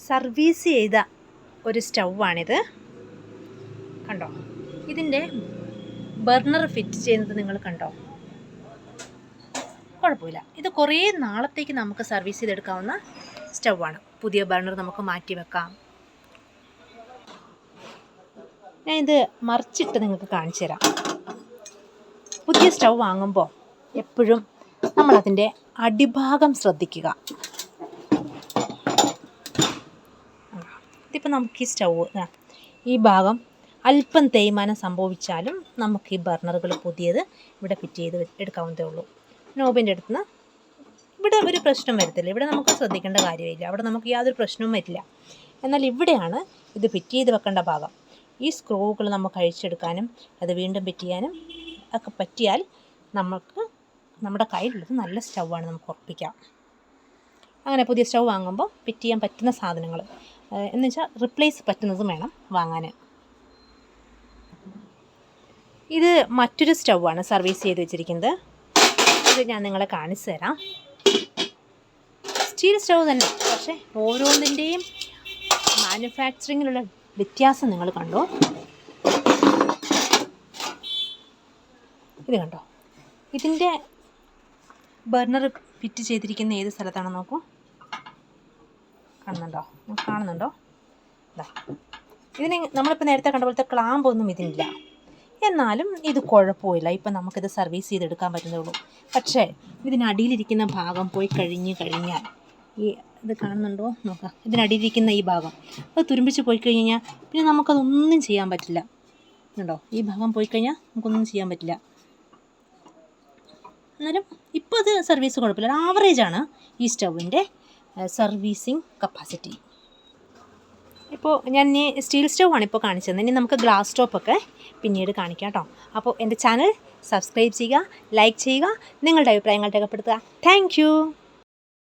Service ചെയ്ത ഒരു സ്റ്റൗവാണിത്. കണ്ടോ, ഇതിൻ്റെ ബർണർ ഫിറ്റ് ചെയ്യുന്നത് നിങ്ങൾ കണ്ടോ? കുഴപ്പമില്ല, ഇത് കുറേ നാളത്തേക്ക് നമുക്ക് സർവീസ് ചെയ്തെടുക്കാവുന്ന സ്റ്റൗവാണ്. പുതിയ ബർണർ നമുക്ക് മാറ്റി വെക്കാം. ഞാൻ ഇത് മറിച്ചിട്ട് നിങ്ങൾക്ക് കാണിച്ചു തരാം. പുതിയ സ്റ്റൗ വാങ്ങുമ്പോൾ എപ്പോഴും നമ്മളതിൻ്റെ അടിഭാഗം ശ്രദ്ധിക്കുക. ഇതിപ്പോൾ നമുക്ക് ഈ സ്റ്റൗ ഈ ഭാഗം അല്പം തേയ്മാനം സംഭവിച്ചാലും നമുക്ക് ഈ ബർണറുകൾ പുതിയത് ഇവിടെ ഫിറ്റ് ചെയ്ത് എടുക്കാവുന്നതേ ഉള്ളൂ. നോബിൻ്റെ അടുത്ത് നിന്ന് ഇവിടെ ഒരു പ്രശ്നം വരത്തില്ല. ഇവിടെ നമുക്ക് ശ്രദ്ധിക്കേണ്ട കാര്യമില്ല. അവിടെ നമുക്ക് യാതൊരു പ്രശ്നവും വരില്ല. എന്നാൽ ഇവിടെയാണ് ഇത് ഫിറ്റ് ചെയ്ത് വെക്കേണ്ട ഭാഗം. ഈ സ്ക്രൂകൾ നമുക്ക് അഴിച്ചെടുക്കാനും അത് വീണ്ടും ഫിറ്റ് ചെയ്യാനും ഒക്കെ പറ്റിയാൽ നമുക്ക് നമ്മുടെ കയ്യിലുള്ളത് നല്ല സ്റ്റൗവാണ് നമുക്ക് ഉറപ്പിക്കാം. അങ്ങനെ പുതിയ സ്റ്റൗ വാങ്ങുമ്പോൾ ഫിറ്റ് ചെയ്യാൻ പറ്റുന്ന സാധനങ്ങൾ എന്ന് വെച്ചാൽ റിപ്ലേസ് പറ്റുന്നതും വേണം വാങ്ങാൻ. ഇത് മറ്റൊരു സ്റ്റൗവാണ് സർവീസ് ചെയ്ത് വെച്ചിരിക്കുന്നത്. ഇത് ഞാൻ നിങ്ങളെ കാണിച്ചു തരാം. സ്റ്റീൽ സ്റ്റൗ തന്നെ, പക്ഷേ ഓരോന്നിൻ്റെയും മാനുഫാക്ചറിങ്ങിലുള്ള വ്യത്യാസം നിങ്ങൾ കണ്ടോ? ഇത് കണ്ടോ? ഇതിൻ്റെ ബർണർ ഫിറ്റ് ചെയ്തിരിക്കുന്ന ഏത് സ്ഥലത്താണെന്ന് നോക്കൂ. കാണുന്നുണ്ടോ? ഇതാ, ഇതിന് നമ്മളിപ്പോൾ നേരത്തെ കണ്ട പോലത്തെ ക്ലാമ്പൊന്നും ഇതിനില്ല. എന്നാലും ഇത് കുഴപ്പമില്ല. ഇപ്പം നമുക്കിത് സർവീസ് ചെയ്തെടുക്കാൻ പറ്റുന്നേ ഉള്ളൂ. പക്ഷേ ഇതിനടിയിലിരിക്കുന്ന ഭാഗം പോയി കഴിഞ്ഞാൽ ഇത് കാണുന്നുണ്ടോ നോക്കാം. ഇതിനടിയിലിരിക്കുന്ന ഈ ഭാഗം അത് തുരുമ്പിച്ച് പോയി കഴിഞ്ഞാൽ പിന്നെ നമുക്കതൊന്നും ചെയ്യാൻ പറ്റില്ല. ഉണ്ടോ? ഈ ഭാഗം പോയി കഴിഞ്ഞാൽ നമുക്കൊന്നും ചെയ്യാൻ പറ്റില്ല. എന്നാലും ഇപ്പോൾ അത് സർവീസ് കുഴപ്പമില്ല. ആവറേജാണ് ഈ സ്റ്റൗവിൻ്റെ സർവീസിങ് കപ്പാസിറ്റി. ഇപ്പോൾ ഞാൻ സ്റ്റീൽ സ്റ്റൗവാണ് ഇപ്പോൾ കാണിച്ചത്. ഇനി നമുക്ക് ഗ്ലാസ് സ്റ്റോപ്പൊക്കെ പിന്നീട് കാണിക്കാം കേട്ടോ. അപ്പോൾ എൻ്റെ ചാനൽ സബ്സ്ക്രൈബ് ചെയ്യുക, ലൈക്ക് ചെയ്യുക, നിങ്ങളുടെ അഭിപ്രായങ്ങൾ രേഖപ്പെടുത്തുക. താങ്ക്